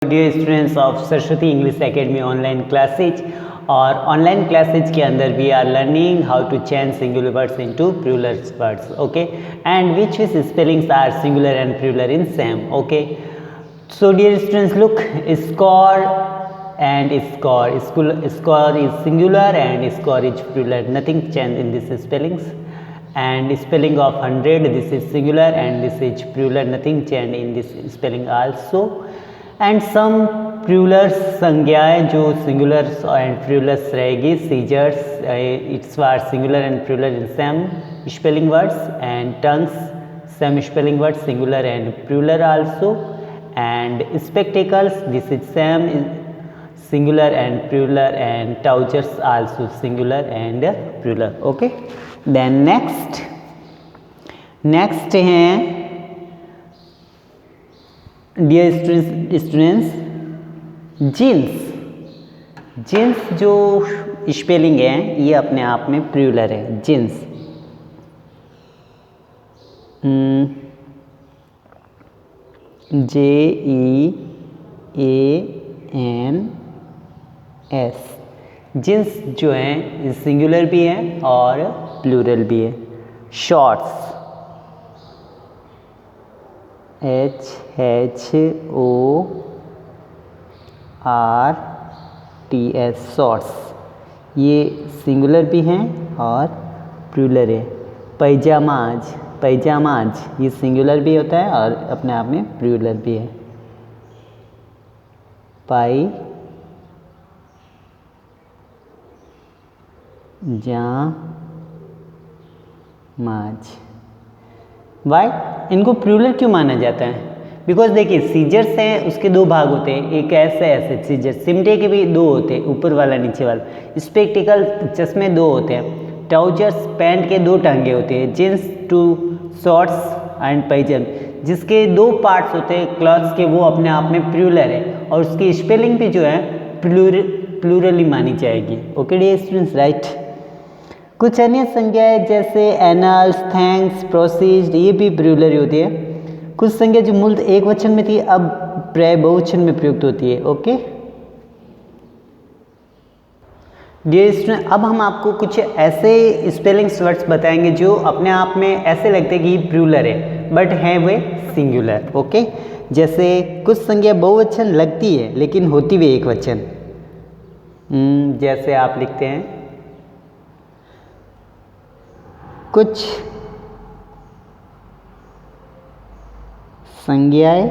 Dear students of Saraswati English academy online classes और online classes के अंदर we are learning how to change singular words into plural words okay and which spellings are singular and plural in same okay. So dear students, look, score and score is singular and score is plural, nothing change in this spellings. And spelling of 100, this is singular and this is plural, nothing change in this spelling also. And some plurals संज्ञाएं जो singulars and plurals रहेगी scissors its are singular and plural in same spelling words and tongs same spelling words singular and plural also and spectacles this is same singular and plural and trousers also singular and plural okay. Then next हैं dear students jeans जो spelling है ये अपने आप में plural है. Jeans JEANS jeans जो है सिंगुलर भी है और प्लूरल भी है. शॉर्ट्स SHORTS शॉर्ट्स ये सिंगुलर भी हैं और प्लूरल है. पैजामाज ये सिंगुलर भी होता है और अपने आप में प्लूरल भी है. पायजामाज वाई इनको प्लूरल क्यों माना जाता है? बिकॉज देखिए सीजर्स हैं उसके दो भाग होते हैं, एक ऐसे सीजर सिमटे के भी दो होते हैं, ऊपर वाला नीचे वाला. स्पेक्टिकल चश्मे दो होते हैं. ट्राउजर्स पैंट के दो टांगे होते हैं. जींस टू शॉर्ट्स एंड पैजम जिसके दो पार्ट्स होते हैं क्लॉथ्स के वो अपने आप में प्लूरल है और उसकी स्पेलिंग भी जो है प्लूरली मानी जाएगी. Okay dear students right. कुछ अन्य संज्ञाएं जैसे एनल्स थैंक्स प्रोसीड ये भी प्लूरल होती है. कुछ संज्ञा जो मूलतः एक वचन में थी अब प्राय बहुवचन में प्रयुक्त होती है. ओके डियर स्टूडेंट अब हम आपको कुछ ऐसे स्पेलिंग्स वर्ड्स बताएंगे जो अपने आप में ऐसे लगते हैं कि प्लूरल है बट हैं वे सिंगुलर. ओके जैसे कुछ संज्ञा बहुवचन लगती है लेकिन होती वे एक वचन. जैसे आप लिखते हैं कुछ संज्ञाएं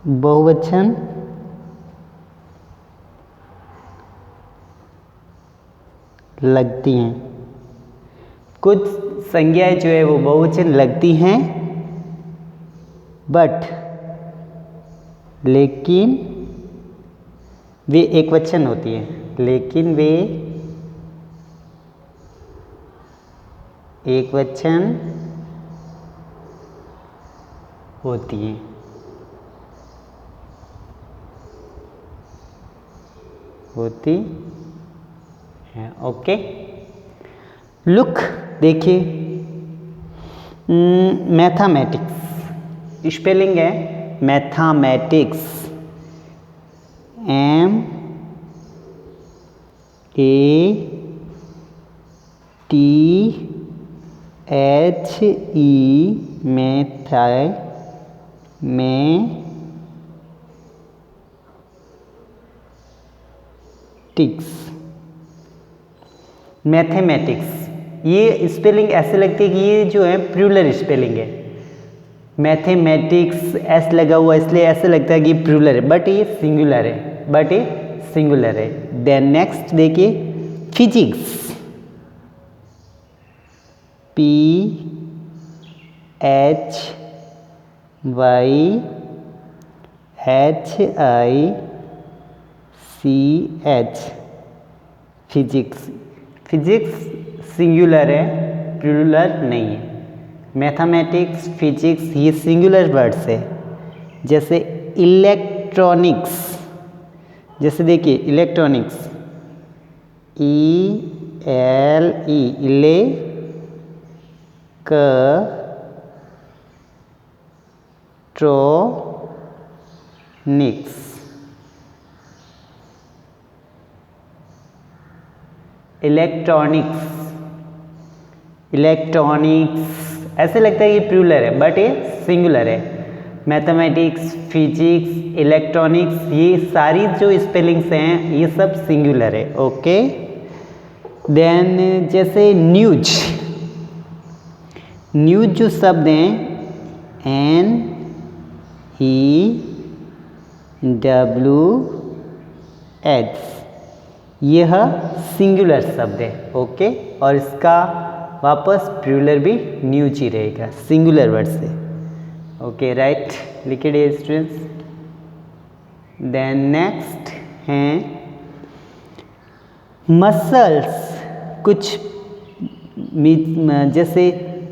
बहुवचन लगती हैं. कुछ संज्ञाएं जो है वो बहुवचन लगती हैं बट लेकिन वे एक वचन होती है. लेकिन वे एक वचन होती हैं. ओके लुक देखिए मैथमेटिक्स स्पेलिंग है मैथमेटिक्स मैथमेटिक्स ये स्पेलिंग ऐसे लगती है कि ये जो है प्लूरल स्पेलिंग है. मैथमेटिक्स एस लगा हुआ इसलिए ऐसे लगता है कि प्लूरल है बट ये सिंगुलर है. देन नेक्स्ट देखिए फिजिक्स PHYCH फिजिक्स सिंगुलर है प्लूरल नहीं है. मैथमेटिक्स फिजिक्स ये सिंगुलर वर्ड्स है. जैसे इलेक्ट्रॉनिक्स जैसे देखिए इलेक्ट्रॉनिक्स E L E इले इलेक्ट्रॉनिक्स, इलेक्ट्रॉनिक्स, इलेक्ट्रॉनिक्स ऐसे लगता है ये प्लूरल है बट ये सिंगुलर है। मैथमेटिक्स, फिजिक्स, इलेक्ट्रॉनिक्स, ये सारी जो स्पेलिंग्स हैं ये सब सिंगुलर है। ओके, देन जैसे न्यूज, न्यूज जो शब्द हैं NEWS, यह सिंगुलर शब्द है। ओके, और इसका वापस प्लूरल भी न्यूज ही रहेगा सिंगुलर वर्ड से। ओके, राइट, लिख इट स्टूडेंट्स। देन नेक्स्ट हैं मसल्स, कुछ जैसे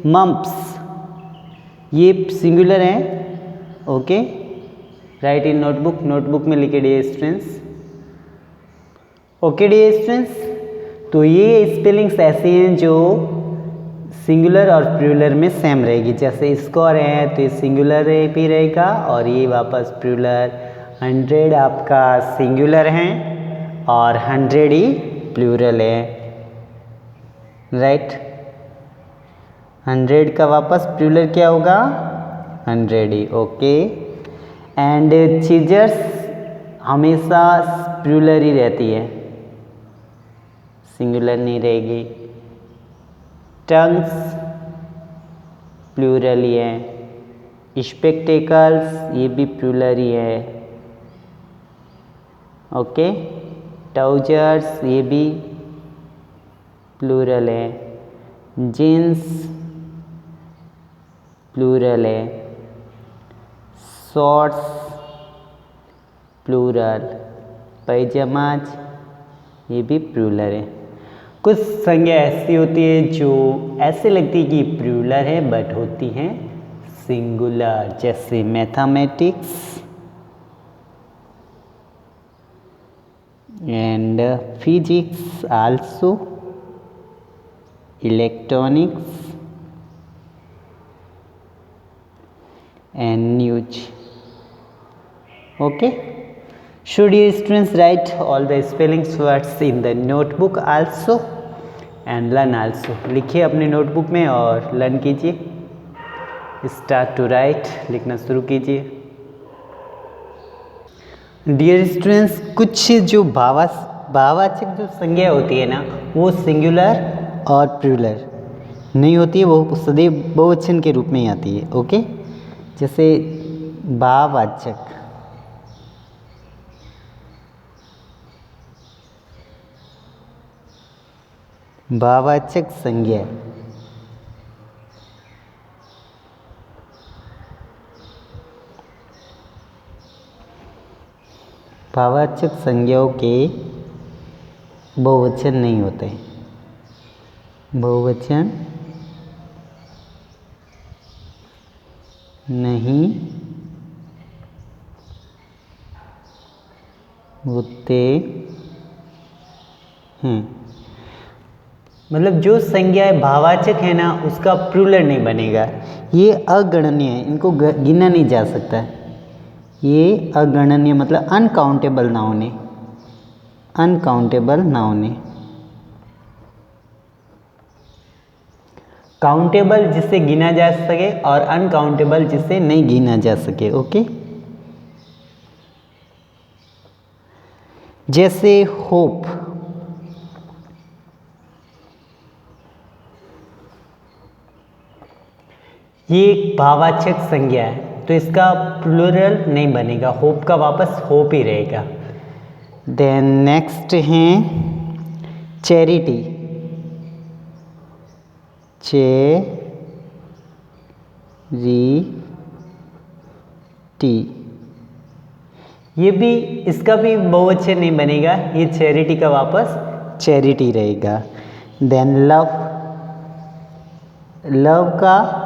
मम्प्स, ये सिंगुलर हैं। Okay, right in notebook, notebook में लिखे dear students. Okay dear students, तो ये स्पेलिंग्स ऐसे हैं जो सिंगुलर और प्लूरल में सेम रहेगी। जैसे स्कोर है तो ये सिंगुलर भी रहेगा और ये वापस प्लूरल। 100 आपका सिंगुलर है और 100 ही प्लूरल है। राइट, 100 का वापस प्लूरल क्या होगा? 100 ही। ओके, एंड सीजर्स हमेशा प्लूरल ही रहती है, सिंगुलर नहीं रहेगी। टंग्स प्लूरल ही है। स्पेक्टेकल्स ये भी प्लूरल ही है। ओके, ट्राउजर्स ये भी प्लूरल है। जीन्स प्लूरल है। Shorts plural. पैजामाज ये भी प्लूरल है। कुछ संज्ञा ऐसी होती है जो ऐसे लगती है कि प्लूरल है बट होती हैं सिंगुलर, जैसे mathematics and physics, also electronics and news. Okay, should you students write all the spellings words in the notebook also and learn also। लिखिए अपने नोटबुक में और लर्न कीजिए। स्टार्ट टू राइट, लिखना शुरू कीजिए। डियर स्टूडेंट्स, कुछ जो भाववाचक जो संज्ञा होती है ना वो सिंगुलर और प्लूरल नहीं होती है, वो सदैव बहुवचन के रूप में ही आती है। ओके, जैसे भाववाचक, भाववाचक संज्ञा भाववाचक संज्ञाओं के बहुवचन नहीं होते, बहुवचन नहीं होते हैं। मतलब जो संज्ञा भाववाचक है ना उसका प्लूरल नहीं बनेगा, ये अगणनीय है, इनको गिना नहीं जा सकता। ये अगणनीय मतलब अनकाउंटेबल नाउन है, अनकाउंटेबल नाउन है। काउंटेबल जिससे गिना जा सके और अनकाउंटेबल जिससे नहीं गिना जा सके। ओके, जैसे होप, ये एक भाववाचक संज्ञा है तो इसका प्लूरल नहीं बनेगा, होप का वापस होप ही रहेगा। देन नेक्स्ट है चैरिटी, चैरिटी, ये भी इसका भी बहुवचन नहीं बनेगा, ये चैरिटी का वापस चैरिटी रहेगा। देन लव, लव का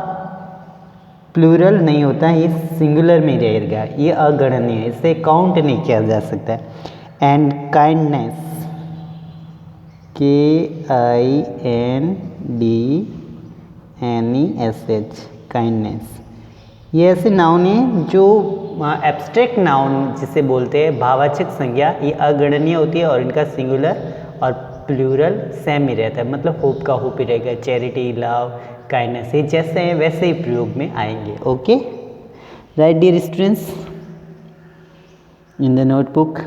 प्लूरल नहीं होता, ये सिंगुलर में रहेगा, ये अगणनीय है, इसे काउंट नहीं किया जा सकता। And kindness, KINDNESS, NESH, kindness. ये ऐसे नाउन है जो एब्स्ट्रैक्ट नाउन जिसे बोलते हैं भाववाचक संज्ञा, ये अगणनीय होती है और इनका सिंगुलर और प्लूरल सेम ही रहता है, मतलब होप का होप ही रहेगा, चैरिटी, लव, काइंडनेस, ये जैसे हैं वैसे ही प्रयोग में आएंगे। Okay, right dear students in the notebook.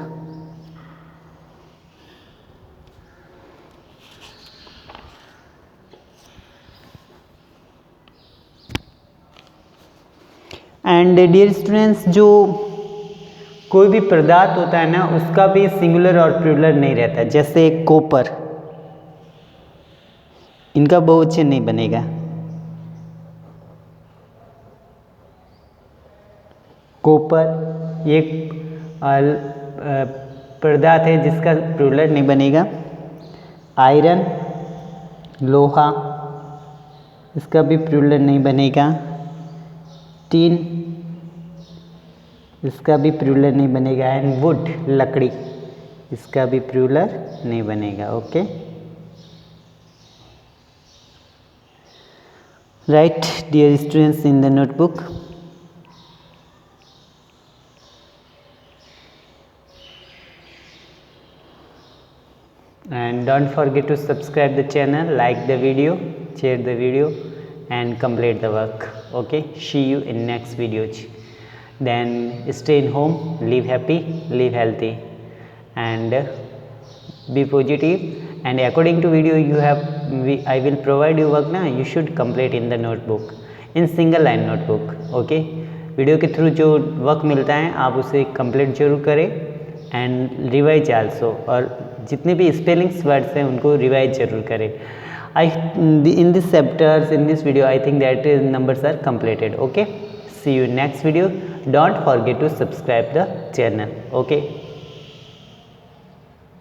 And dear students, जो कोई भी पदार्थ होता है ना, उसका भी सिंगुलर और प्लूरल नहीं रहता, जैसे कॉपर, इनका बहुवचन नहीं बनेगा। कॉपर ये पदार्थ है जिसका प्लूरल नहीं बनेगा। आयरन, लोहा, इसका भी प्लूरल नहीं बनेगा। टीन, इसका भी प्लूरल नहीं बनेगा। एंड वुड, लकड़ी, इसका भी प्लूरल नहीं बनेगा। Okay, right dear students in the notebook. And don't forget to subscribe the channel, like the video, share the video and complete the work. Okay, see you in next videos. Then stay in home, live happy, live healthy and be positive. And according to video you have, I will provide you work, na you should complete in the notebook, in single line notebook. Okay, video के through जो work मिलता है आप उसे complete जरूर करें and revise also, और जितने भी स्पेलिंग्स वर्ड्स हैं उनको रिवाइज जरूर करें। In this chapters, in this video, I think that numbers are completed. Okay, see you in next video. Don't forget to subscribe the channel. Okay.